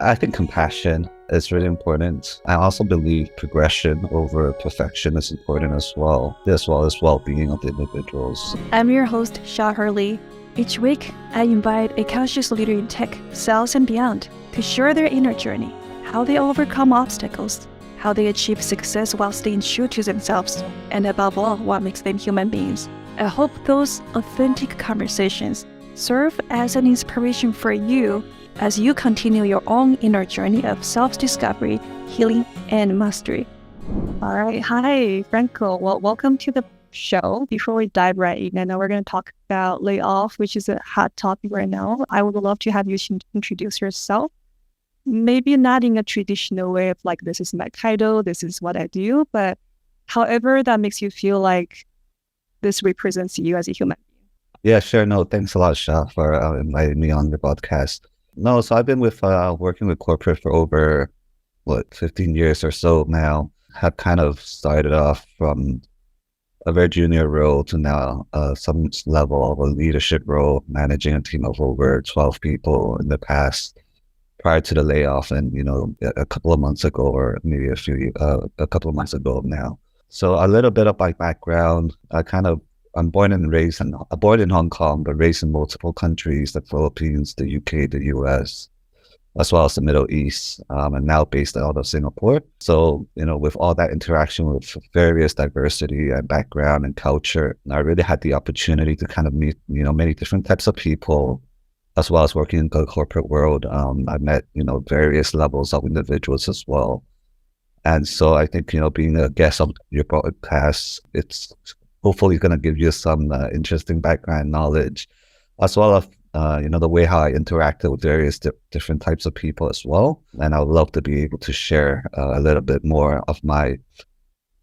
I think compassion is really important. I also believe progression over perfection is important as well as well-being of the individuals. I'm your host, Shah Hurley. Each week, I invite a conscious leader in tech, sales, and beyond to share their inner journey, how they overcome obstacles, how they achieve success while staying true to themselves, and above all, what makes them human beings. I hope those authentic conversations serve as an inspiration for you as you continue your own inner journey of self-discovery, healing, and mastery. All right. Hi, Frankco. Well, welcome to the show. Before we dive right in, I know we're going to talk about layoff, which is a hot topic right now. I would love to have you introduce yourself. Maybe not in a traditional way of like, this is my title, this is what I do, but however that makes you feel like this represents you as a human. Yeah, sure. No, thanks a lot, Shah, for inviting me on the podcast. No, so I've been working with corporate for over 15 years or so now. Have kind of started off from a very junior role to now some level of a leadership role, managing a team of over 12 people in the past, prior to the layoff, and a couple of months ago, or maybe a couple of months ago now. So a little bit of my background. I'm born in Hong Kong, but raised in multiple countries: the Philippines, the UK, the US, as well as the Middle East, and now based out of Singapore. So, with all that interaction with various diversity and background and culture, I really had the opportunity to kind of meet, many different types of people, as well as working in the corporate world. I met, various levels of individuals as well. And so I think, being a guest on your podcast, it's hopefully going to give you some interesting background knowledge, as well as the way how I interacted with various different types of people as well. And I would love to be able to share a little bit more of my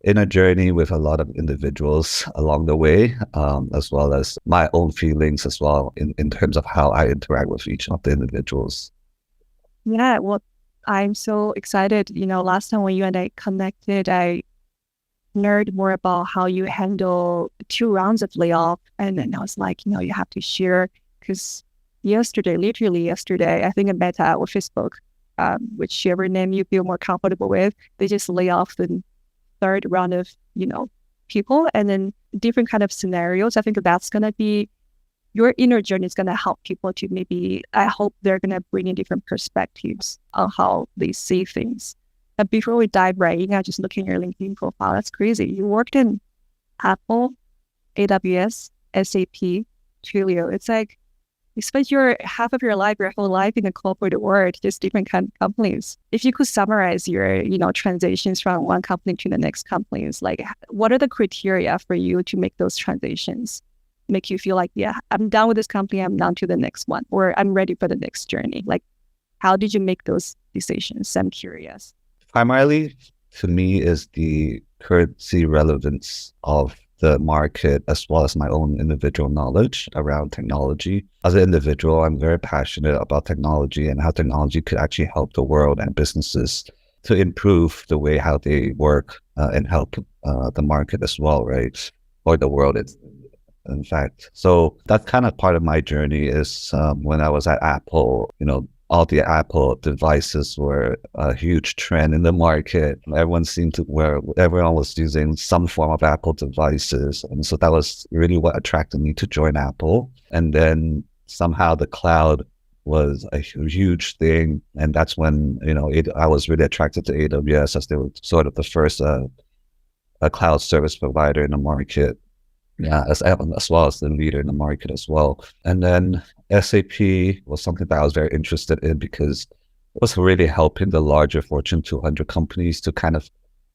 inner journey with a lot of individuals along the way, as well as my own feelings as well in terms of how I interact with each of the individuals. Yeah, well, I'm so excited. Last time when you and I connected, I learned more about how you handle 2 rounds of layoff. And then I was like, you have to share, because literally yesterday, I think I met with Facebook, whichever name you feel more comfortable with, they just lay off the 3rd round of, people, and then different kind of scenarios. I think that's going to be, your inner journey is going to help people to I hope they're going to bring in different perspectives on how they see things. But before we dive right in, I'm just looking at your LinkedIn profile. That's crazy. You worked in Apple, AWS, SAP, Twilio. It's like you spent half of your whole life in the corporate world, just different kind of companies. If you could summarize your, transitions from one company to the next company, it's like, what are the criteria for you to make those transitions? Make you feel like, yeah, I'm done with this company, I'm down to the next one, or I'm ready for the next journey. Like, how did you make those decisions? I'm curious. Primarily, to me, is the currency relevance of the market, as well as my own individual knowledge around technology. As an individual, I'm very passionate about technology and how technology could actually help the world and businesses to improve the way how they work and help the market as well, right? Or the world, in fact. So that's kind of part of my journey is when I was at Apple, all the Apple devices were a huge trend in the market. Everyone was using some form of Apple devices. And so that was really what attracted me to join Apple. And then somehow the cloud was a huge thing. And that's when, I was really attracted to AWS, as they were sort of the first a cloud service provider in the market. Yeah, as well as the leader in the market as well. And then SAP was something that I was very interested in because it was really helping the larger Fortune 200 companies to kind of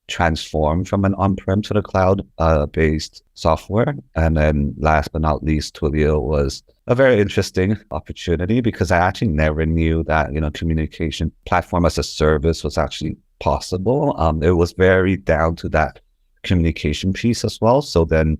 transform from an on-prem to the cloud-based software. And then last but not least, Twilio was a very interesting opportunity because I actually never knew that, communication platform as a service was actually possible. It was very down to that communication piece as well. So then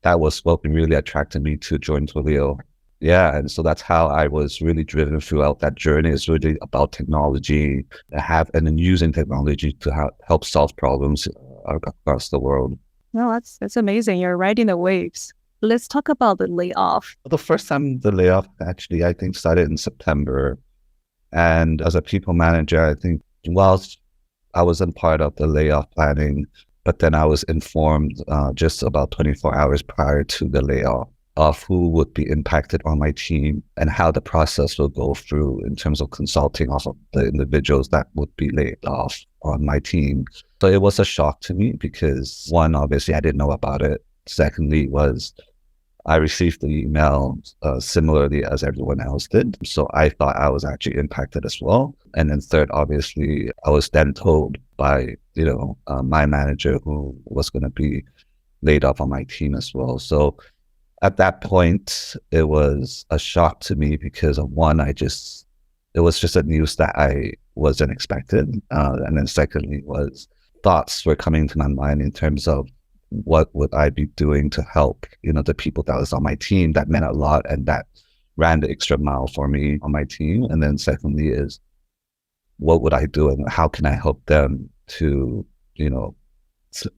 that was what really attracted me to join Twilio. Yeah, and so that's how I was really driven throughout that journey. It's really about technology, and then using technology to help solve problems across the world. No, that's amazing. You're riding the waves. Let's talk about the layoff. The first time the layoff actually, I think, started in September. And as a people manager, I think whilst I wasn't part of the layoff planning, but then I was informed just about 24 hours prior to the layoff of who would be impacted on my team and how the process will go through in terms of consulting off of the individuals that would be laid off on my team. So it was a shock to me because one, obviously I didn't know about it. Secondly was I received the email similarly as everyone else did. So I thought I was actually impacted as well. And then third, obviously, I was then told by, my manager who was going to be laid off on my team as well. So at that point, it was a shock to me because of one, it was just a news that I wasn't expected. And then secondly was thoughts were coming to my mind in terms of what would I be doing to help, the people that was on my team that meant a lot and that ran the extra mile for me on my team. And then secondly is what would I do and how can I help them to,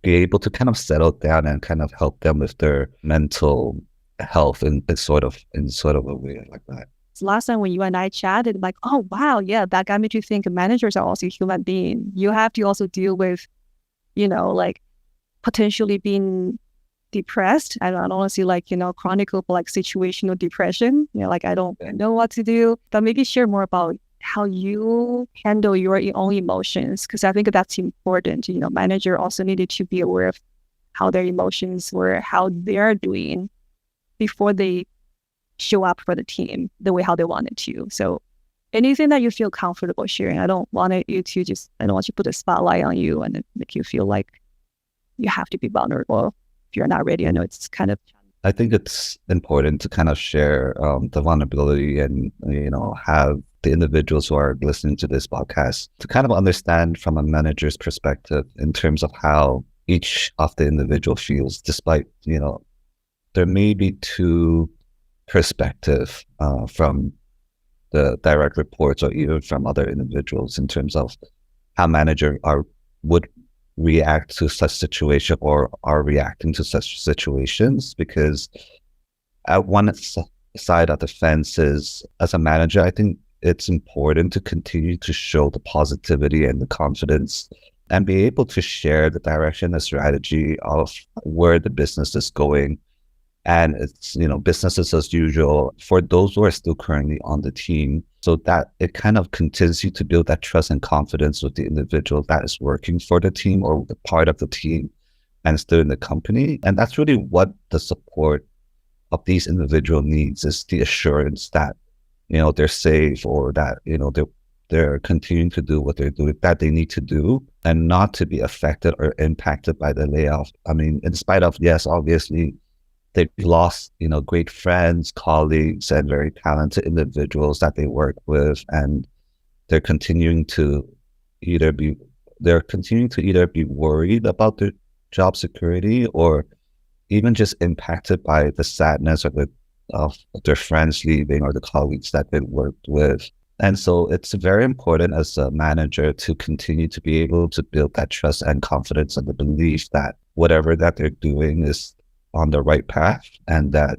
be able to kind of settle down and kind of help them with their mental health in sort of a way like that. Last time when you and I chatted, like, oh, wow, yeah, that got me to think managers are also human beings. You have to also deal with, like potentially being depressed. I don't want to say like, chronic like situational depression, like I don't know what to do, but maybe share more about how you handle your own emotions. Because I think that's important. Manager also needed to be aware of how their emotions were, how they're doing before they show up for the team the way how they wanted to. So anything that you feel comfortable sharing, I don't want you to put a spotlight on you and make you feel like you have to be vulnerable if you're not ready. I know it's kind of... I think it's important to kind of share the vulnerability and, have the individuals who are listening to this podcast to kind of understand from a manager's perspective in terms of how each of the individual feels, despite, there may be two perspectives from the direct reports or even from other individuals in terms of how manager would react to such situation or are reacting to such situations. Because at one side of the fence is, as a manager, I think it's important to continue to show the positivity and the confidence and be able to share the direction and strategy of where the business is going. And it's, businesses as usual for those who are still currently on the team, so that it kind of continues to build that trust and confidence with the individual that is working for the team or the part of the team and still in the company. And that's really what the support of these individual needs is, the assurance that, they're safe or that, they're continuing to do what they're doing, that they need to do, and not to be affected or impacted by the layoff. I mean, in spite of, yes, obviously, they've lost, great friends, colleagues, and very talented individuals that they work with, and they're continuing to either be worried about their job security or even just impacted by the sadness of their friends leaving or the colleagues that they worked with. And so it's very important as a manager to continue to be able to build that trust and confidence and the belief that whatever that they're doing is on the right path, and that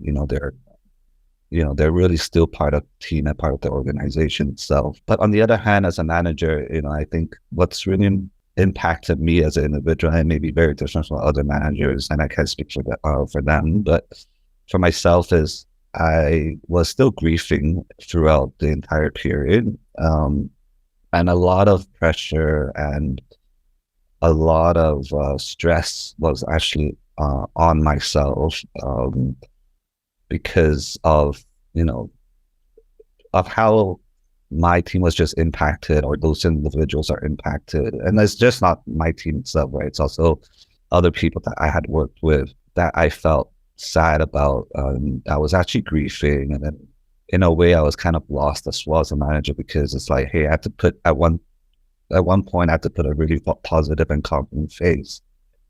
they're really still part of the team and part of the organization itself. But on the other hand, as a manager, I think what's really impacted me as an individual, and maybe very different from other managers, and I can't speak for them, but for myself, is I was still grieving throughout the entire period, and a lot of pressure and a lot of stress was actually on myself because of how my team was just impacted, or those individuals are impacted. And it's just not my team itself, right? It's also other people that I had worked with that I felt sad about. I was actually grieving, and then in a way I was kind of lost as well as a manager, because it's like, hey, I had to put at one point I had to put a really positive and confident face.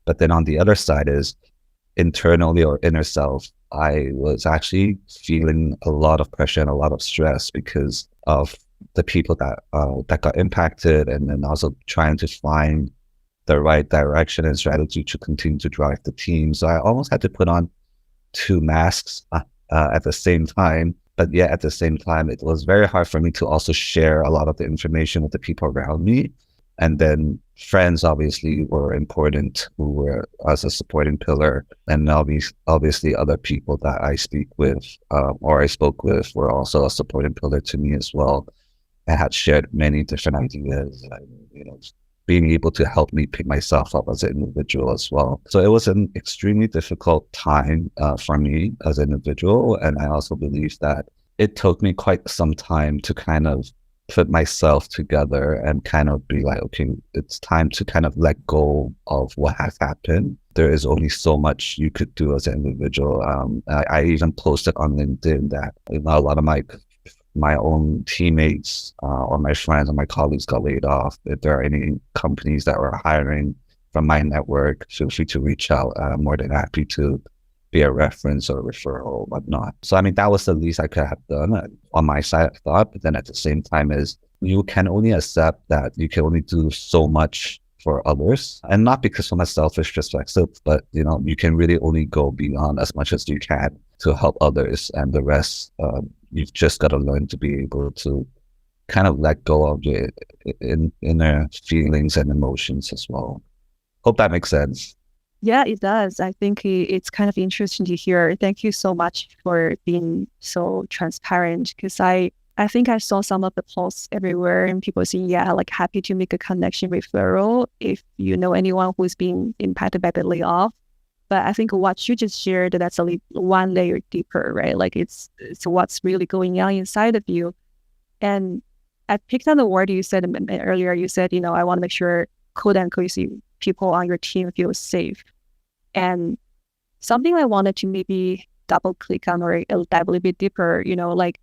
But then on the other side is internally or inner self, I was actually feeling a lot of pressure and a lot of stress because of the people that got impacted, and then also trying to find the right direction and strategy to continue to drive the team. So I almost had to put on two masks at the same time. But yet at the same time, it was very hard for me to also share a lot of the information with the people around me. And then friends obviously were important, who were as a supporting pillar. And obviously other people that I speak with or I spoke with were also a supporting pillar to me as well. I had shared many different ideas, and, being able to help me pick myself up as an individual as well. So it was an extremely difficult time for me as an individual. And I also believe that it took me quite some time to kind of put myself together and kind of be like, okay, it's time to kind of let go of what has happened. There is only so much you could do as an individual. I even posted on LinkedIn that a lot of my own teammates or my friends and my colleagues got laid off. If there are any companies that were hiring from my network, feel free to reach out. I'm more than happy to be a reference or a referral or whatnot. So, I mean, that was the least I could have done on my side, I thought. But then at the same time is you can only accept that you can only do so much for others, and not because from a selfish perspective, but you can really only go beyond as much as you can to help others, and the rest you've just got to learn to be able to kind of let go of your inner feelings and emotions as well. Hope that makes sense. Yeah, it does. I think it's kind of interesting to hear. Thank you so much for being so transparent, because I think I saw some of the posts everywhere and people saying, yeah, like happy to make a connection referral if you know anyone who's being impacted by the layoff. But I think what you just shared, that's only one layer deeper, right? Like it's what's really going on inside of you. And I picked on the word you said earlier. You said, I want to make sure quote unquote you see people on your team feel safe. And something I wanted to maybe double click on or dive a little bit deeper, like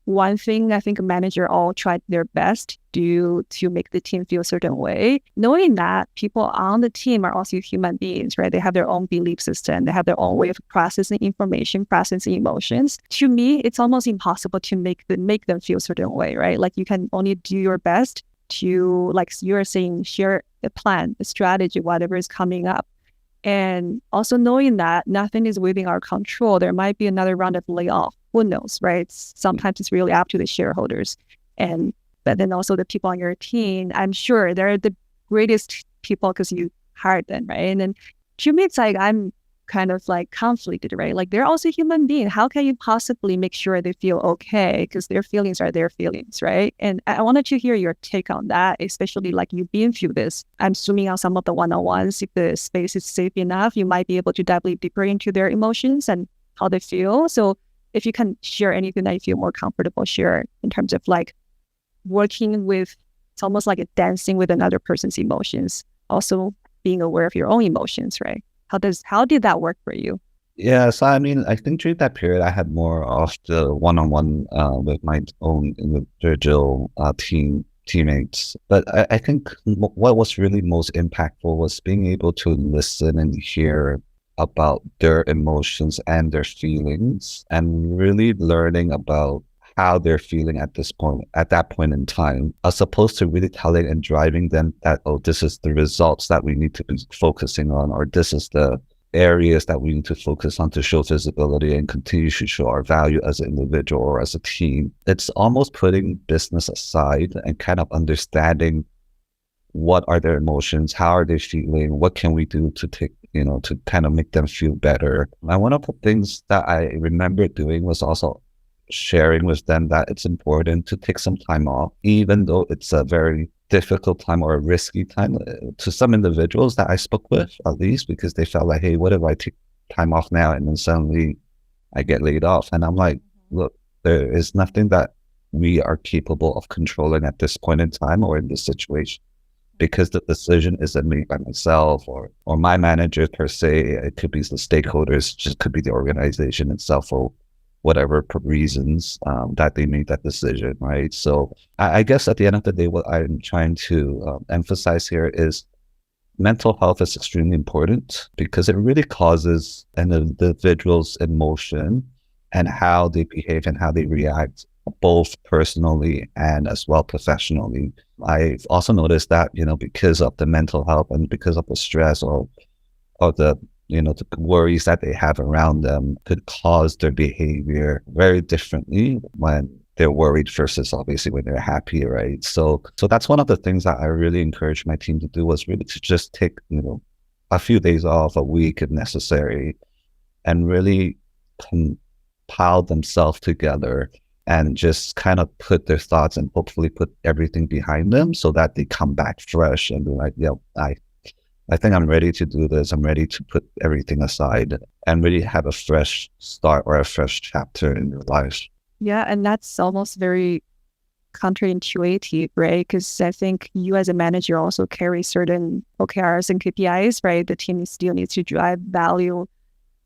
one thing I think a manager all tried their best to make the team feel a certain way, knowing that people on the team are also human beings, right? They have their own belief system. They have their own way of processing information, processing emotions. To me, it's almost impossible to make them feel a certain way, right? Like you can only do your best to, like you're saying, share a plan, a strategy, whatever is coming up. And also knowing that nothing is within our control. There might be another round of layoff. Who knows, right? Sometimes it's really up to the shareholders. But then also the people on your team, I'm sure they're the greatest people because you hired them, right? And then to me, it's like I'm kind of like conflicted, right? Like they're also human beings. How can you possibly make sure they feel okay? Because their feelings are their feelings, right? And I wanted to hear your take on that, especially like you've been through this. I'm assuming on some of the one-on-ones, if the space is safe enough, you might be able to dive deeper into their emotions and how they feel. So if you can share anything that you feel more comfortable share in terms of like working with, it's almost like a dancing with another person's emotions, also being aware of your own emotions, right? How did that work for you? Yeah, so I mean, I think during that period, I had more of the one-on-one with my own individual teammates. But I think what was really most impactful was being able to listen and hear about their emotions and their feelings, and really learning about how they're feeling at that point in time, as opposed to really telling and driving them that, oh, this is the results that we need to be focusing on, or this is the areas that we need to focus on to show visibility and continue to show our value as an individual or as a team. It's almost putting business aside and kind of understanding what are their emotions, how are they feeling, what can we do to to kind of make them feel better. And one of the things that I remember doing was also sharing with them that it's important to take some time off, even though it's a very difficult time or a risky time to some individuals that I spoke with, at least, because they felt like, hey, what if I take time off now and then suddenly I get laid off? And I'm like, look, there is nothing that we are capable of controlling at this point in time or in this situation, because the decision isn't made by myself or my manager per se. It could be the stakeholders, just could be the organization itself, or whatever reasons that they made that decision, right? So I guess at the end of the day, what I'm trying to emphasize here is mental health is extremely important, because it really causes an individual's emotion and how they behave and how they react, both personally and as well professionally. I've also noticed that, because of the mental health and because of the stress or the the worries that they have around them could cause their behavior very differently when they're worried versus obviously when they're happy, right? So that's one of the things that I really encourage my team to do, was really to just take, a few days off, a week if necessary, and really compile themselves together and just kind of put their thoughts and hopefully put everything behind them so that they come back fresh and be like, yeah, I think I'm ready to do this. I'm ready to put everything aside and really have a fresh start or a fresh chapter in your life. Yeah, and that's almost very counterintuitive, right? Because I think you as a manager also carry certain OKRs and KPIs, right? The team still needs to drive value.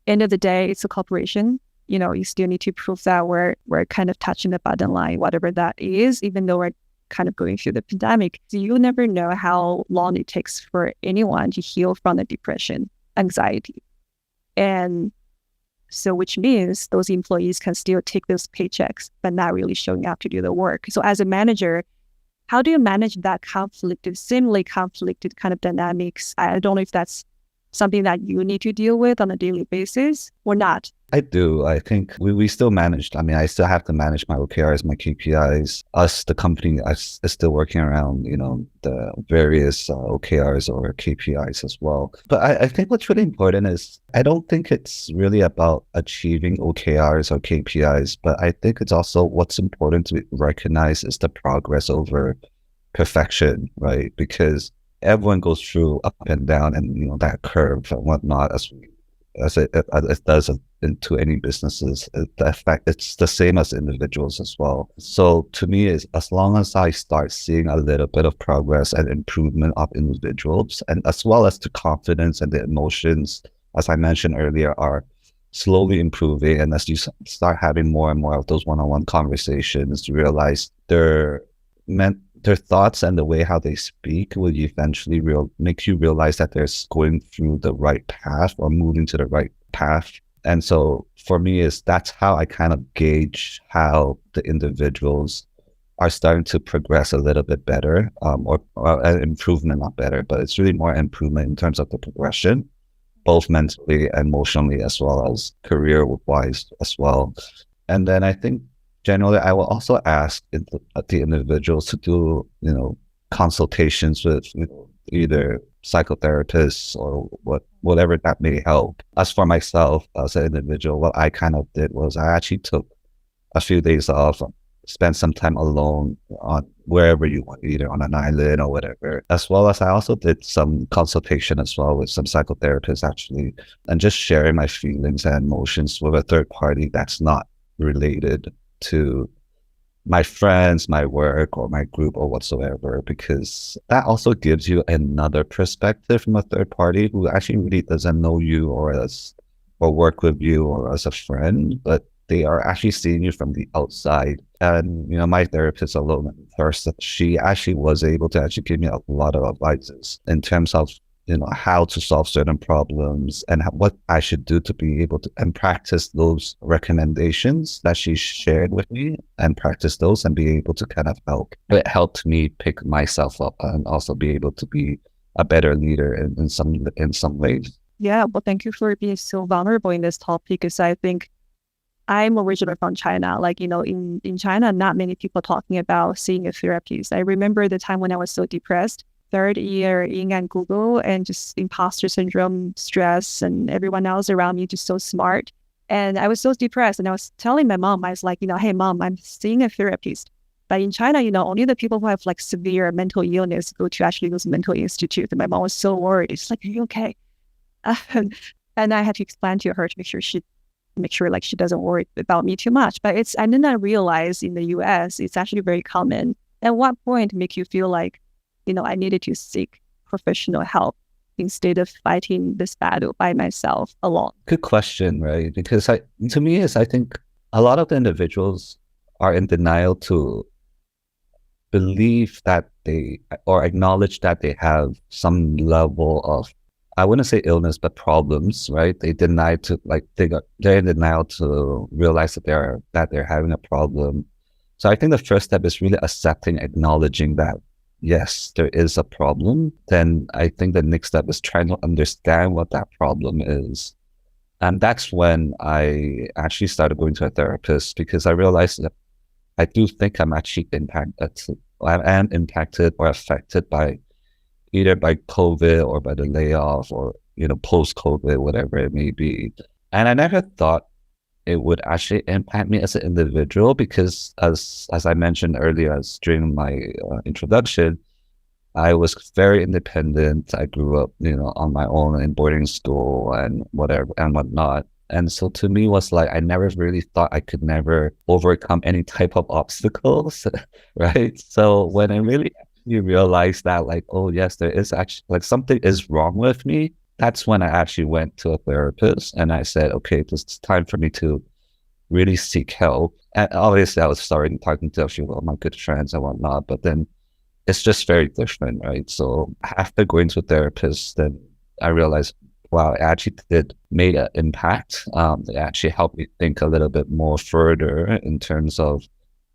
End of the day, it's a corporation. You still need to prove that we're kind of touching the bottom line, whatever that is, even though we're kind of going through the pandemic. So you never know how long it takes for anyone to heal from the depression, anxiety. And so which means those employees can still take those paychecks, but not really showing up to do the work. So as a manager, how do you manage that seemingly conflicted kind of dynamics? I don't know if that's something that you need to deal with on a daily basis or not. I do. I think we still managed. I mean, I still have to manage my OKRs, my KPIs. The company, is still working around, the various OKRs or KPIs as well. But I think what's really important is I don't think it's really about achieving OKRs or KPIs, but I think it's also what's important to recognize is the progress over perfection, right? Because everyone goes through up and down and, that curve and whatnot as it does into any businesses. The effect, it's the same as individuals as well. So to me, is as long as I start seeing a little bit of progress and improvement of individuals, and as well as the confidence and the emotions, as I mentioned earlier, are slowly improving, and as you start having more and more of those one-on-one conversations, you realize their thoughts and the way how they speak will eventually make you realize that they're going through the right path or moving to the right path. And so for me, that's how I kind of gauge how the individuals are starting to progress a little bit better, or an improvement, not better, but it's really more improvement in terms of the progression, both mentally and emotionally, as well as career-wise as well. And then I think generally, I will also ask the individuals to do, consultations with either psychotherapists or whatever that may help. As for myself as an individual, what I kind of did was I actually took a few days off, spent some time alone on wherever you want, either on an island or whatever. As well as I also did some consultation as well with some psychotherapists actually, and just sharing my feelings and emotions with a third party that's not related to my friends, my work, or my group, or whatsoever, because that also gives you another perspective from a third party who actually really doesn't know you or work with you or as a friend, but they are actually seeing you from the outside. And my therapist alone first, she actually was able to actually give me a lot of advices in terms of how to solve certain problems and what I should do to be able to and practice those recommendations that she shared with me, and practice those and be able to kind of help. It helped me pick myself up and also be able to be a better leader in some ways. Yeah, well, thank you for being so vulnerable in this topic, because I think I'm originally from China. Like, in China, not many people talking about seeing a therapist. I remember the time when I was so depressed, third year in at Google, and just imposter syndrome, stress, and everyone else around me just so smart. And I was so depressed, and I was telling my mom, I was like, hey mom, I'm seeing a therapist. But in China, only the people who have like severe mental illness go to actually those mental institutes. And my mom was so worried. It's like, are you okay? And I had to explain to her to make sure like she doesn't worry about me too much. But I didn't realize in the US, it's actually very common. At what point make you feel like, I needed to seek professional help instead of fighting this battle by myself alone? Good question, right? Because to me, I think a lot of the individuals are in denial to believe that or acknowledge that they have some level of, I wouldn't say illness, but problems, right? They're in denial to realize that they're having a problem. So I think the first step is really accepting, acknowledging that yes, there is a problem, then I think the next step is trying to understand what that problem is. And that's when I actually started going to a therapist because I realized that I do think I'm actually impacted. I am impacted or affected by either by COVID or by the layoff or, post COVID, whatever it may be. And I never thought it would actually impact me as an individual because as I mentioned earlier, as during my introduction, I was very independent. I grew up, on my own in boarding school and whatever and whatnot. And so to me was like, I never really thought I could never overcome any type of obstacles, right? So when I really actually realized that like, oh yes, there is actually like something is wrong with me, that's when I actually went to a therapist and I said, okay, it's time for me to really seek help. And obviously I was starting talking to a few of my good friends and whatnot, but then it's just very different, right? So after going to a therapist, then I realized, wow, it actually did made an impact. It actually helped me think a little bit more further in terms of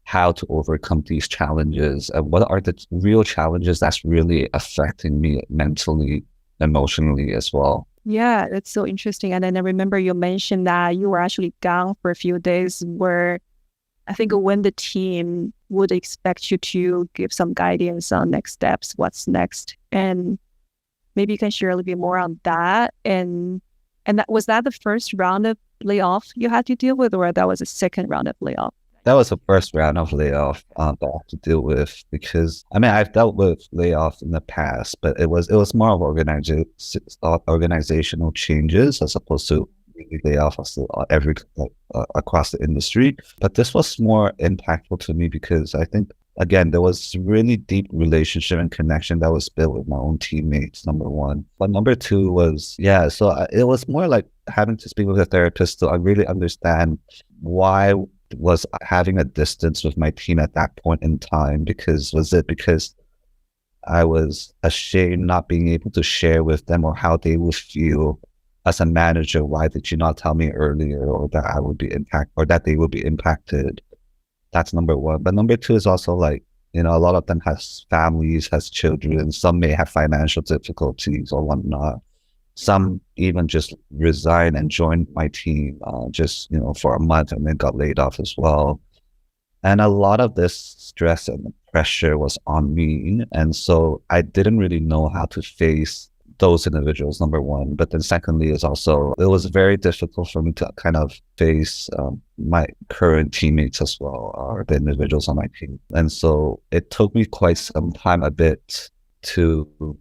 how to overcome these challenges and what are the real challenges that's really affecting me mentally, emotionally as well. Yeah, that's so interesting. And then I remember you mentioned that you were actually gone for a few days where I think when the team would expect you to give some guidance on next steps, what's next. And maybe you can share a little bit more on that. And that was that the first round of layoff you had to deal with, or that was a second round of layoff? That was the first round of layoff that I had to deal with because I mean I've dealt with layoffs in the past, but it was more of organizational changes as opposed to really layoffs every across the industry. But this was more impactful to me because I think again there was really deep relationship and connection that was built with my own teammates. Number one, but number two was it was more like having to speak with a therapist to really understand why was having a distance with my team at that point in time was it because I was ashamed not being able to share with them or how they would feel as a manager? Why did you not tell me earlier or that I would be impacted or that they would be impacted? That's number one. But number two is also like, a lot of them has families, has children. Some may have financial difficulties or whatnot. Some even just resigned and joined my team for a month and then got laid off as well. And a lot of this stress and pressure was on me. And so I didn't really know how to face those individuals, number one. But then secondly is also, it was very difficult for me to kind of face my current teammates as well, or the individuals on my team. And so it took me quite some time a bit to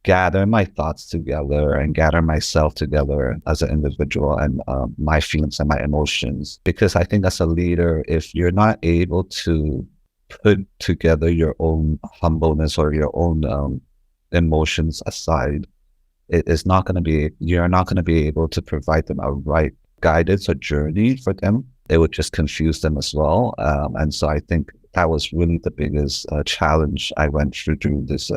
gather my thoughts together and gather myself together as an individual and my feelings and my emotions. Because I think as a leader, if you're not able to put together your own humbleness or your own emotions aside, you're not going to be able to provide them a right guidance or journey for them. It would just confuse them as well. And so I think that was really the biggest challenge I went through this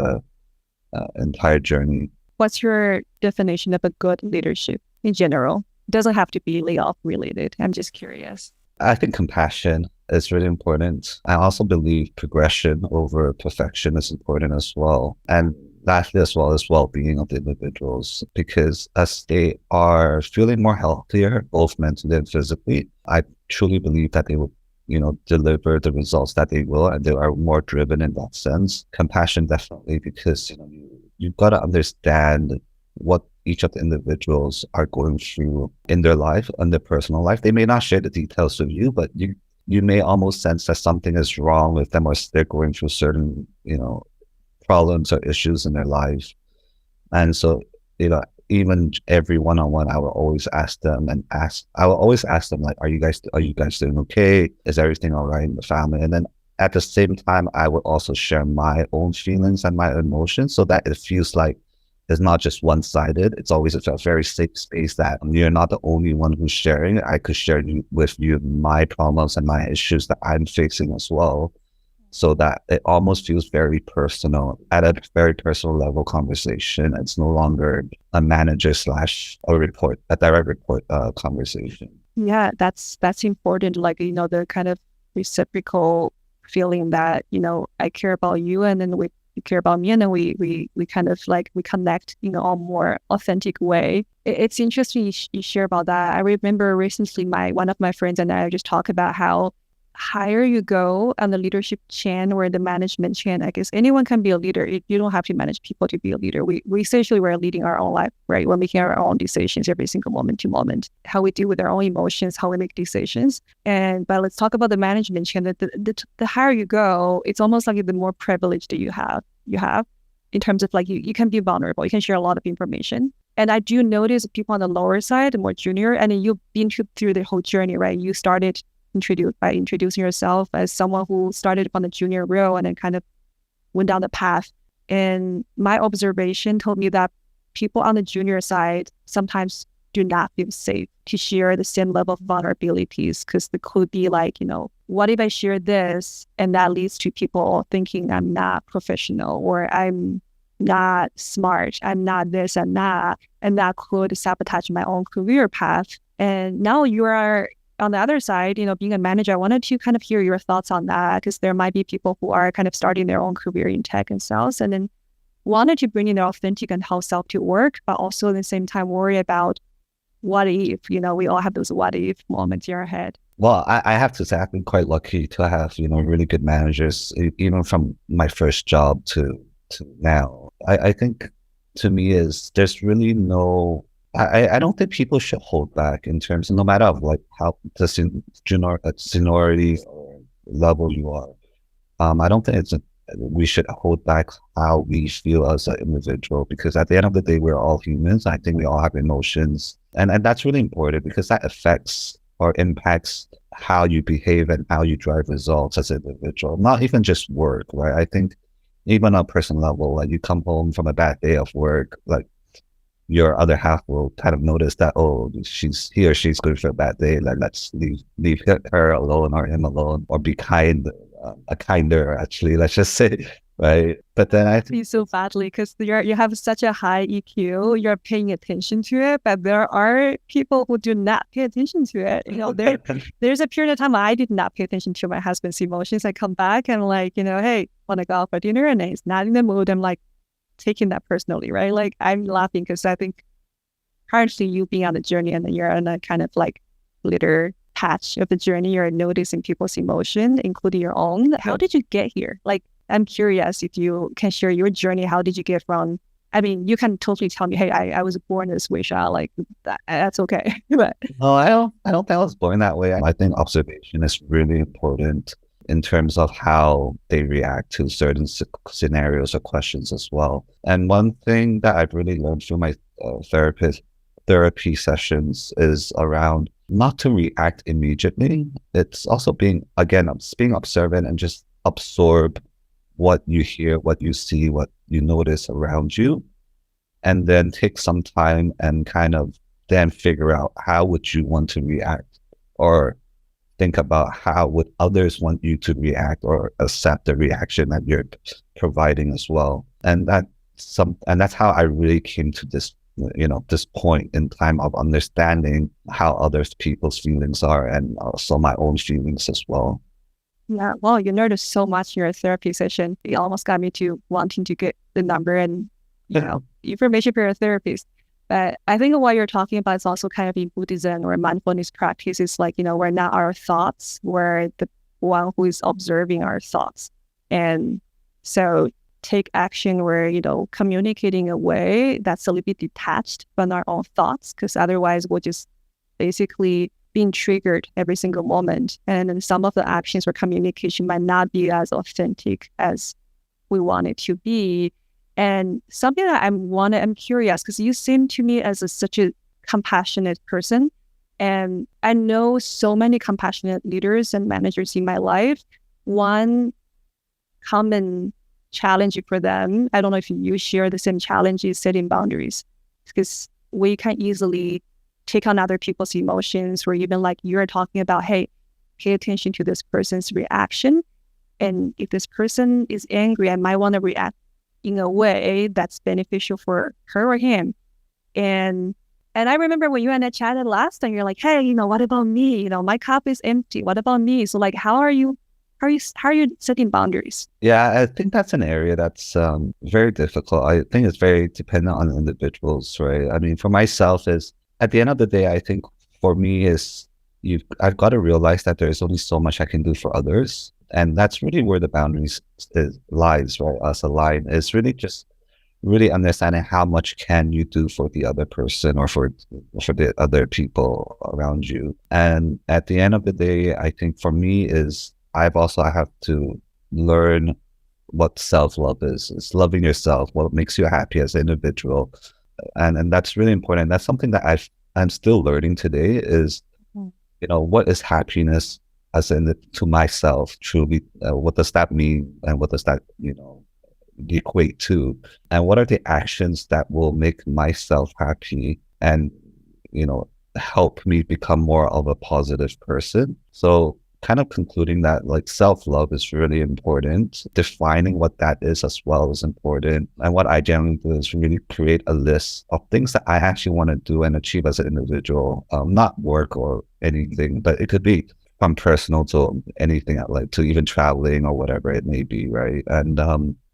entire journey. What's your definition of a good leadership in general? It doesn't have to be layoff related. I'm just curious. I think compassion is really important. I also believe progression over perfection is important as well. And lastly, as well as well-being of the individuals, because as they are feeling more healthier, both mentally and physically, I truly believe that they will deliver the results that they will, and they are more driven in that sense. Compassion, definitely, because you've got to understand what each of the individuals are going through in their life, in their personal life. They may not share the details with you, but you may almost sense that something is wrong with them or they're going through certain, problems or issues in their life. And so, even every one-on-one, I will always ask them like, are you guys doing okay? Is everything all right in the family? And then at the same time, I will also share my own feelings and my emotions so that it feels like it's not just one-sided. It's always a very safe space that you're not the only one who's sharing. I could share with you my problems and my issues that I'm facing as well, so that it almost feels very personal at a very personal level conversation. It's no longer a manager / a direct report conversation. Yeah, that's important. Like, the kind of reciprocal feeling that, I care about you. And then you care about me, and then we kind of like we connect in a more authentic way. It's interesting you share about that. I remember recently one of my friends and I just talk about how higher you go on the leadership chain or the management chain, I guess anyone can be a leader. You don't have to manage people to be a leader. We essentially we're leading our own life, right? We're making our own decisions every single moment to moment, how we deal with our own emotions, how we make decisions. But let's talk about the management chain. The higher you go, it's almost like the more privilege that you have in terms of like you can be vulnerable. You can share a lot of information. And I do notice people on the lower side, the more junior, and then you've been through the whole journey, right? You started by introducing yourself as someone who started on the junior role and then kind of went down the path. And my observation told me that people on the junior side sometimes do not feel safe to share the same level of vulnerabilities, because it could be like, what if I share this and that leads to people thinking I'm not professional or I'm not smart, I'm not this and that could sabotage my own career path. And now you are on the other side, being a manager, I wanted to kind of hear your thoughts on that, because there might be people who are kind of starting their own career in tech and sales and then wanted to bring in their authentic and how self to work, but also at the same time worry about what if, we all have those what if moments in our head. Well, I have to say I've been quite lucky to have, really good managers, even from my first job to now. I think to me is there's really no, I don't think people should hold back in terms of no matter of like how the seniority or level you are. I don't think we should hold back how we feel as an individual, because at the end of the day, we're all humans. I think we all have emotions, and that's really important because that affects or impacts how you behave and how you drive results as an individual, not even just work, right? I think even on a personal level, like you come home from a bad day of work, like your other half will kind of notice that, oh, he or she's going for a bad day. Like, let's leave her alone or him alone, or be kinder, actually, let's just say, right? But then I think so badly because you have such a high EQ, you're paying attention to it, but there are people who do not pay attention to it. There's a period of time I did not pay attention to my husband's emotions. I come back and like, hey, want to go out for dinner? And he's not in the mood. I'm like, taking that personally, right? Like I'm laughing because I think currently you being on the journey and then you're on a kind of like later patch of the journey, you're noticing people's emotion, including your own. How did you get here? Like, I'm curious if you can share your journey. How did you get from, I mean, you can totally tell me, hey, I was born this way, Sha, like that's okay. But no, I don't think I was born that way. I think observation is really important in terms of how they react to certain scenarios or questions as well. And one thing that I've really learned through my therapy sessions is around not to react immediately. It's also being observant and just absorb what you hear, what you see, what you notice around you, and then take some time and kind of then figure out how would you want to react, or think about how would others want you to react or accept the reaction that you're providing as well. And that's how I really came to this, this point in time of understanding how other people's feelings are, and also my own feelings as well. Yeah, well, you noticed so much in your therapy session. It almost got me to wanting to get the number and, information for your therapist. But I think what you're talking about is also kind of in Buddhism or mindfulness practice. It's like, we're not our thoughts, we're the one who is observing our thoughts. And so take action where, communicating a way that's a little bit detached from our own thoughts, because otherwise we'll just basically being triggered every single moment. And then some of the actions or communication might not be as authentic as we want it to be. And something that I'm curious, because you seem to me as such a compassionate person. And I know so many compassionate leaders and managers in my life. One common challenge for them, I don't know if you share the same challenge, is setting boundaries. Because we can easily take on other people's emotions, or even like you're talking about, hey, pay attention to this person's reaction. And if this person is angry, I might want to react in a way that's beneficial for her or him. And I remember when you and I chatted last time, you're like, hey, what about me? My cup is empty. What about me? So like, how are you how are you setting boundaries? Yeah, I think that's an area that's very difficult. I think it's very dependent on individuals, right? I mean, for myself, is at the end of the day, I think for me is I've got to realize that there is only so much I can do for others, and that's really where the boundaries lies, right? As a line is really just really understanding how much can you do for the other person or for the other people around you. And at the end of the day, I think for me is I have to learn what self-love is. It's loving yourself, what makes you happy as an individual. And that's really important. That's something that I'm still learning today is, Mm. what is happiness as in to myself truly? What does that mean? And what does that, equate to? And what are the actions that will make myself happy and, help me become more of a positive person? So kind of concluding that like self-love is really important. Defining what that is as well is important. And what I generally do is really create a list of things that I actually want to do and achieve as an individual, not work or anything, but it could be from personal to anything like to even traveling or whatever it may be, right? And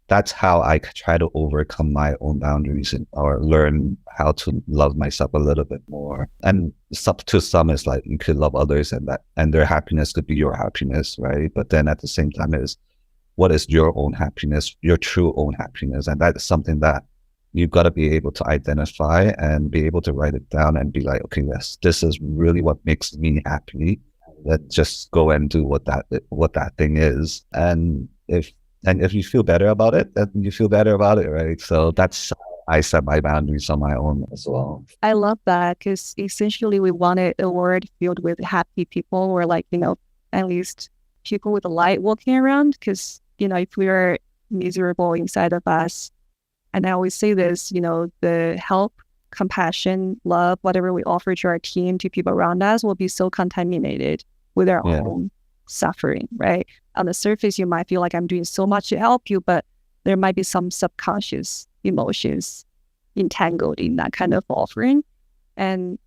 that's how I try to overcome my own boundaries or learn how to love myself a little bit more. And to some, it's like you could love others and their happiness could be your happiness, right? But then at the same time, is what is your own happiness, your true own happiness, and that is something that you've got to be able to identify and be able to write it down and be like, okay, yes, this is really what makes me happy. Let's just go and do what that thing is, and if you feel better about it, then you feel better about it, right? So that's how I set my boundaries on my own as well. I love that because essentially we wanted a world filled with happy people or like, at least people with a light walking around. Because, if we are miserable inside of us, and I always say this, the help, compassion, love, whatever we offer to our team, to people around us will be so contaminated with our own suffering, right? On the surface, you might feel like I'm doing so much to help you, but there might be some subconscious emotions entangled in that kind of offering. And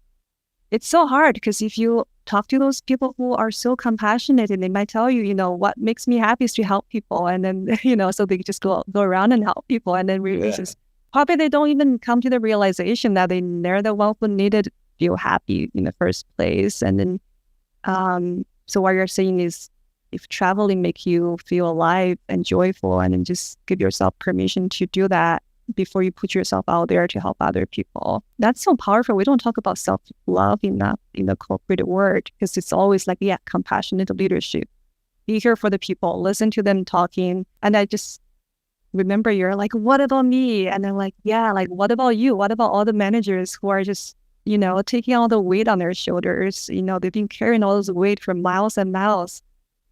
it's so hard because if you talk to those people who are so compassionate and they might tell you, what makes me happy is to help people. And then, so they just go around and help people. And then probably they don't even come to the realization that they're the one who needed to feel happy in the first place. And then, so what you're saying is if traveling make you feel alive and joyful, and then just give yourself permission to do that before you put yourself out there to help other people. That's so powerful. We don't talk about self-love enough in the corporate world because it's always like, compassionate leadership. Be here for the people, listen to them talking. And I just remember you're like, what about me? And I'm like, what about you? What about all the managers who are just taking all the weight on their shoulders? They've been carrying all this weight for miles and miles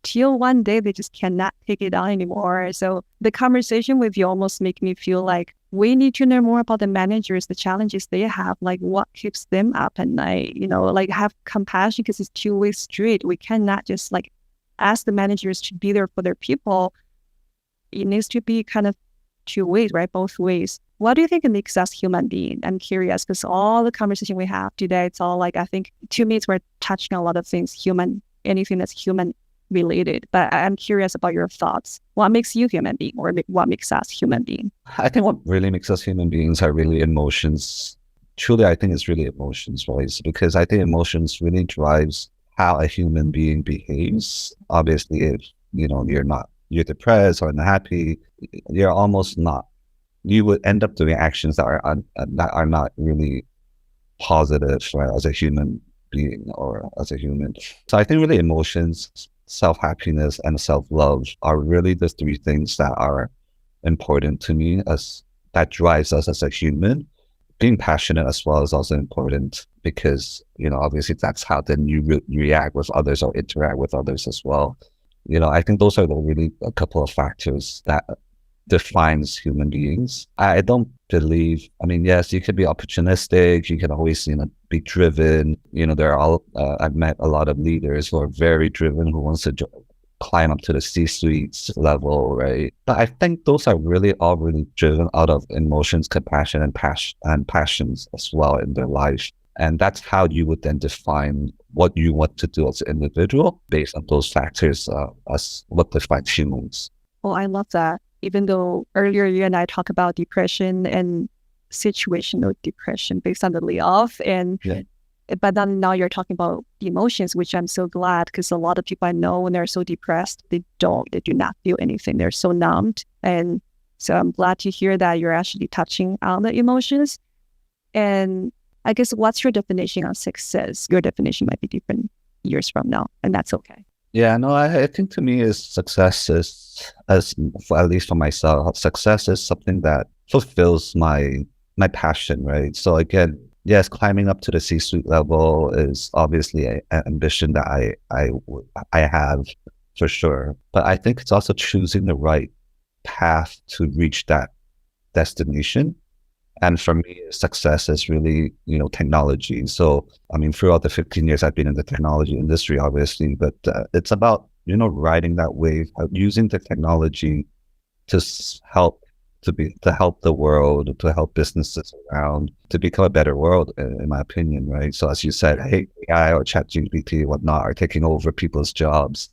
till one day they just cannot take it on anymore. So the conversation with you almost make me feel like we need to know more about the managers, the challenges they have, like what keeps them up at night, like have compassion because it's two-way street. We cannot just like ask the managers to be there for their people. It needs to be kind of two ways, right? Both ways. What do you think makes us human being? I'm curious because all the conversation we have today, it's all like, I think to me, we're touching on a lot of things, anything that's human related. But I'm curious about your thoughts. What makes you human being, or what makes us human being? I think what really makes us human beings are really emotions. Truly, I think it's really emotions, right? Because I think emotions really drives how a human being behaves. Obviously, if you're depressed or unhappy, you're almost not. You would end up doing actions that are not really positive, right, as a human being or as a human. So I think really emotions, self-happiness, and self-love are really the three things that are important to me, as that drives us as a human. Being passionate as well is also important because, obviously that's how then you react with others or interact with others as well. I think those are really a couple of factors that defines human beings. I don't believe, yes, you can be opportunistic, you can always, be driven. I've met a lot of leaders who are very driven, who wants to climb up to the C-suite level, right? But I think those are all really driven out of emotions, compassion, and passions as well in their life. And that's how you would then define what you want to do as an individual based on those factors as what defines humans. Well, I love that. Even though earlier you and I talked about depression and situational depression based on the layoff, and Yeah. but then now you're talking about emotions, which I'm so glad, because a lot of people I know when they're so depressed, they do not feel anything. They're so numbed. And so I'm glad to hear that you're actually touching on the emotions. And I guess what's your definition of success? Your definition might be different years from now, and that's okay. Yeah, no, I think to me is success is, at least for myself, success is something that fulfills my passion, right? So again, yes, climbing up to the C-suite level is obviously an ambition that I have for sure. But I think it's also choosing the right path to reach that destination. And for me, success is really, technology. So, I mean, throughout the 15 years I've been in the technology industry, obviously, but it's about, riding that wave, using the technology to help the world, to help businesses around, to become a better world, in my opinion, right? So as you said, hey, AI or ChatGPT, whatnot, are taking over people's jobs.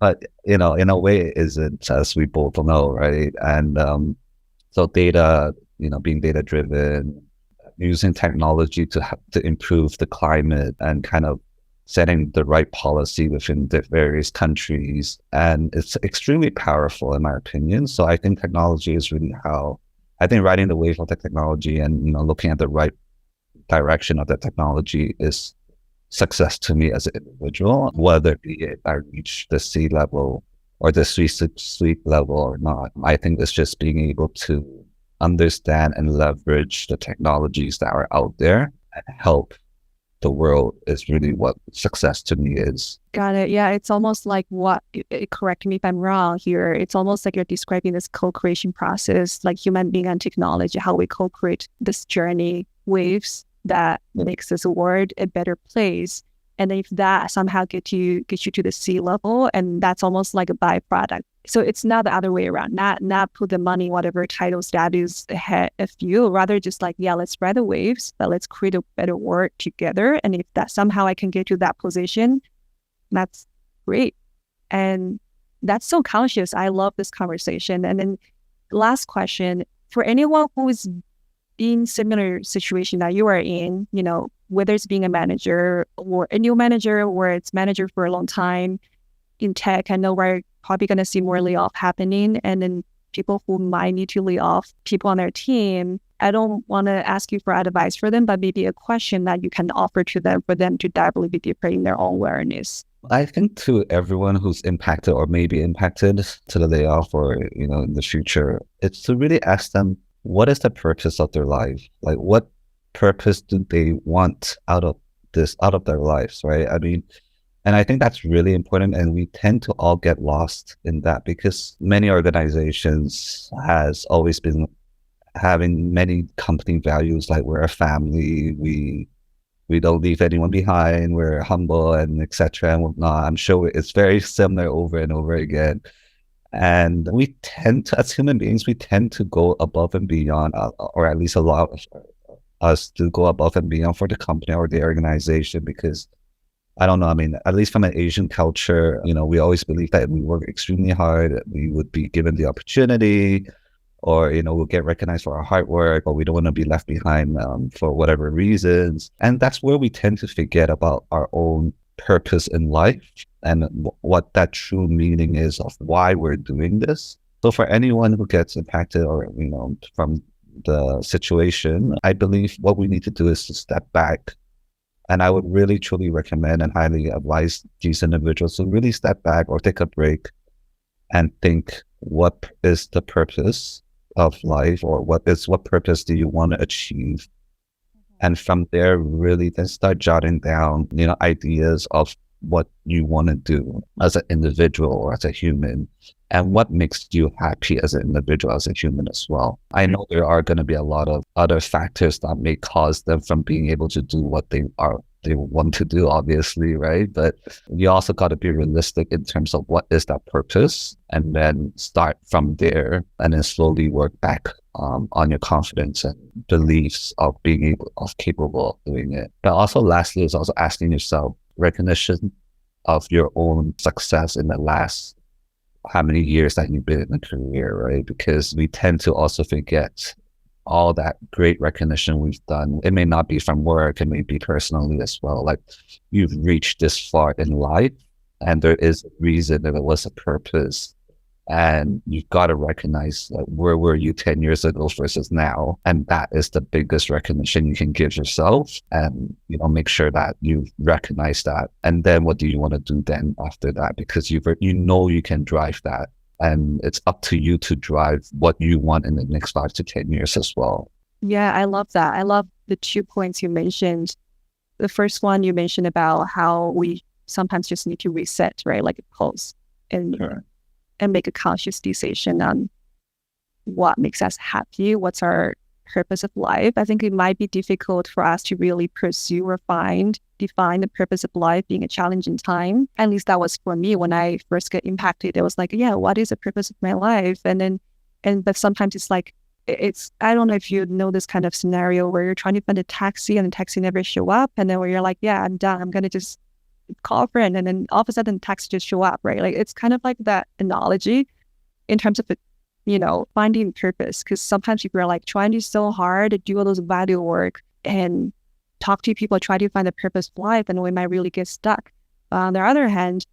But, in a way it isn't, as we both know, right? And so data, being data driven, using technology to improve the climate and kind of setting the right policy within the various countries. And it's extremely powerful in my opinion. So I think technology is really I think riding the wave of the technology and, looking at the right direction of the technology is success to me as an individual, whether it be I reach the C level or the suite level or not. I think it's just being able to understand and leverage the technologies that are out there and help the world is really what success to me is. Got it. Yeah, it's almost like correct me if I'm wrong here. It's almost like you're describing this co-creation process, like human being and technology, how we co-create this journey waves that makes this world a better place. And if that somehow gets you to the C level, and that's almost like a byproduct. So it's not the other way around, not put the money, whatever title status ahead of you, rather just like, yeah, let's ride the waves, but let's create a better world together. And if that somehow I can get to that position, that's great. And that's so conscious. I love this conversation. And then last question, for anyone who is in similar situation that you are in, whether it's being a manager or a new manager or it's manager for a long time in tech, I know we're probably going to see more layoff happening. And then people who might need to lay off people on their team, I don't want to ask you for advice for them, but maybe a question that you can offer to them for them to dive a little bit deeper in their own awareness. I think to everyone who's impacted or maybe impacted to the layoff or, in the future, it's to really ask them, what is the purpose of their life? Like, what purpose do they want out of their lives, right? I mean, and I think that's really important. And we tend to all get lost in that because many organizations has always been having many company values, like we're a family, we don't leave anyone behind, we're humble and etc. and whatnot. I'm sure it's very similar over and over again. And we tend to, as human beings, we tend to go above and beyond, or at least allow us to go above and beyond for the company or the organization because, I don't know, I mean, at least from an Asian culture, we always believe that we work extremely hard, we would be given the opportunity, or, we'll get recognized for our hard work, or we don't want to be left behind for whatever reasons. And that's where we tend to forget about our own purpose in life and what that true meaning is of why we're doing this. So for anyone who gets impacted or, from the situation, I believe what we need to do is to step back. And I would really, truly recommend and highly advise these individuals to really step back or take a break and think, what is the purpose of life, or what purpose do you want to achieve? And from there, really then start jotting down, ideas of what you want to do as an individual or as a human, and what makes you happy as an individual, as a human as well. I know there are going to be a lot of other factors that may cause them from being able to do what they are they want to do, obviously, right? But you also got to be realistic in terms of what is that purpose, and then start from there, and then slowly work back on your confidence and beliefs of being capable of doing it. But also, lastly, is also asking yourself recognition of your own success in the last how many years that you've been in a career, right? Because we tend to also forget all that great recognition we've done. It may not be from work, it may be personally as well. Like, you've reached this far in life, and there is a reason, and there was a purpose. And you've got to recognize, like, where were you 10 years ago versus now? And that is the biggest recognition you can give yourself. And, make sure that you recognize that. And then what do you want to do then after that? Because you can drive that. And it's up to you to drive what you want in the next 5 to 10 years as well. Yeah, I love that. I love the 2 points you mentioned. The first one you mentioned about how we sometimes just need to reset, right? Like a pulse, and Sure. and make a conscious decision on what makes us happy, what's our purpose of life. I think it might be difficult for us to really pursue or define the purpose of life being a challenging time. At least that was for me when I first got impacted. It was like, yeah, what is the purpose of my life? But sometimes it's like, I don't know if you know this kind of scenario where you're trying to find a taxi and the taxi never show up. And then where you're like, yeah, I'm done. I'm going to just call a friend. And then all of a sudden the taxi just show up, right? Like, it's kind of like that analogy in terms of finding purpose. Because sometimes people are like trying to so hard to do all those value work and talk to people, try to find the purpose of life, and we might really get stuck. On the other hand,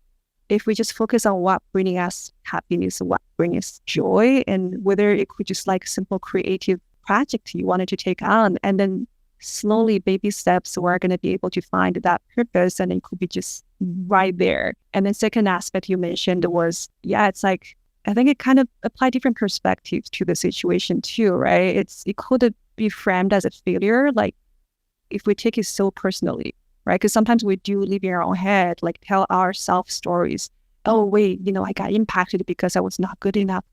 if we just focus on what bringing us happiness, what brings us joy, and whether it could just like a simple creative project you wanted to take on, and then slowly, baby steps, we're going to be able to find that purpose, and it could be just right there. And then second aspect you mentioned was, it's like, I think it kind of applied different perspectives to the situation too, right? It could be framed as a failure, like if we take it so personally, right? Because sometimes we do live in our own head, like tell ourselves stories. Oh, wait, I got impacted because I was not good enough.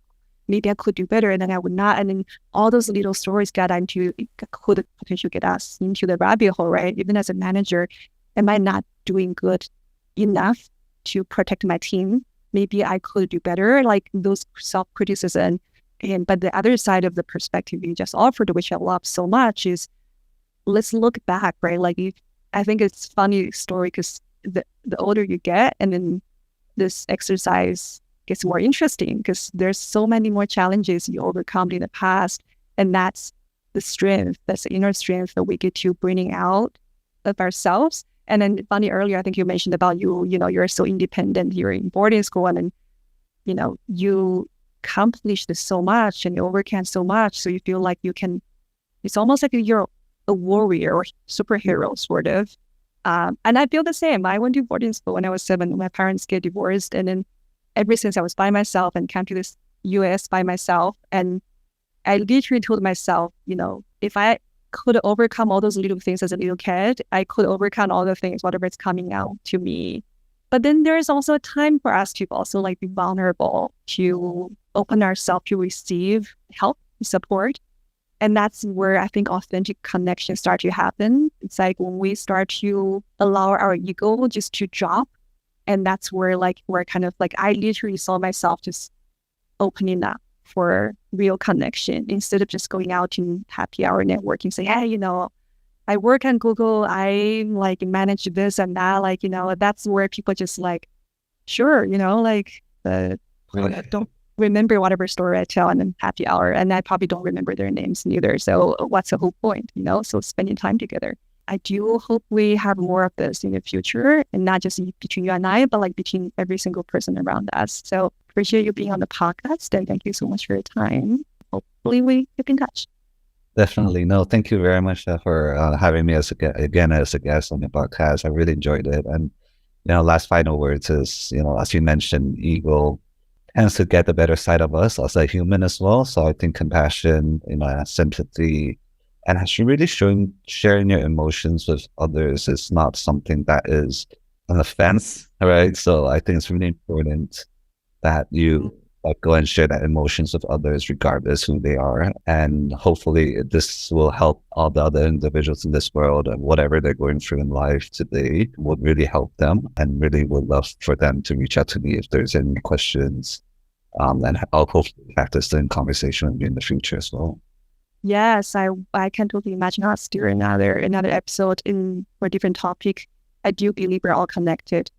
Maybe I could do better, and then I would not. And then all those little stories could potentially get us into the rabbit hole, right? Even as a manager, am I not doing good enough to protect my team? Maybe I could do better, like those self-criticism. But the other side of the perspective you just offered, which I love so much, is let's look back, right? Like, I think it's a funny story because the older you get, and then this exercise gets more interesting because there's so many more challenges you overcome in the past. And that's the strength, that's the inner strength that we get to bring out of ourselves. And then funny, earlier, I think you mentioned about you're so independent, you're in boarding school, and then, you accomplished so much and you overcame so much. So you feel like it's almost like you're a warrior or superhero, sort of. And I feel the same. I went to boarding school when I was 7. My parents get divorced. And then ever since I was by myself and came to this US by myself, and I literally told myself, if I could overcome all those little things as a little kid, I could overcome all the things, whatever is coming out to me. But then there's also a time for us to also like be vulnerable, to open ourselves to receive help, support. And that's where I think authentic connections start to happen. It's like when we start to allow our ego just to drop. And that's where we're kind of like, I literally saw myself just opening up for real connection instead of just going out in happy hour networking, say, hey, I work on Google, I manage this and that, that's where people just sure, don't remember whatever story I tell in happy hour, and I probably don't remember their names neither. So what's the whole point, So spending time together. I do hope we have more of this in the future, and not just between you and I, but between every single person around us. So appreciate you being on the podcast, and thank you so much for your time. Hopefully we keep in touch. Definitely. No, thank you very much for having me as a guest on the podcast. I really enjoyed it. And, last final words is, as you mentioned, ego tends to get the better side of us as a human as well. So I think compassion, sympathy, and actually really sharing your emotions with others is not something that is an offense, right? So I think it's really important that you let go and share the emotions of others, regardless who they are. And hopefully this will help all the other individuals in this world, and whatever they're going through in life today would really help them, and really would love for them to reach out to me if there's any questions. And I'll hopefully practice in conversation with you in the future as well. Yes, I can totally imagine us doing another episode for a different topic. I do believe we're all connected.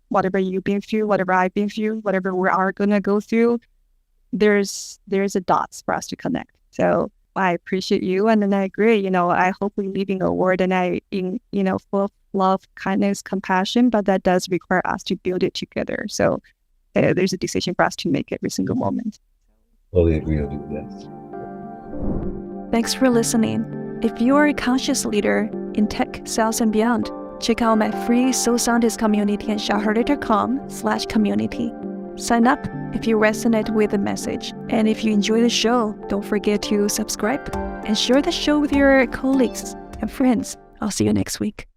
Whatever you've been through, whatever I've been through, whatever we are gonna go through, there's a dots for us to connect. So I appreciate you, and then I agree. I hope we live in a world full of love, kindness, compassion, but that does require us to build it together. So there's a decision for us to make every single moment. Totally agree with you. Yes. Thanks for listening. If you're a conscious leader in tech, sales, and beyond, check out my free Soul Scientist community at xiaoherde.com/community. Sign up if you resonate with the message. And if you enjoy the show, don't forget to subscribe and share the show with your colleagues and friends. I'll see you next week.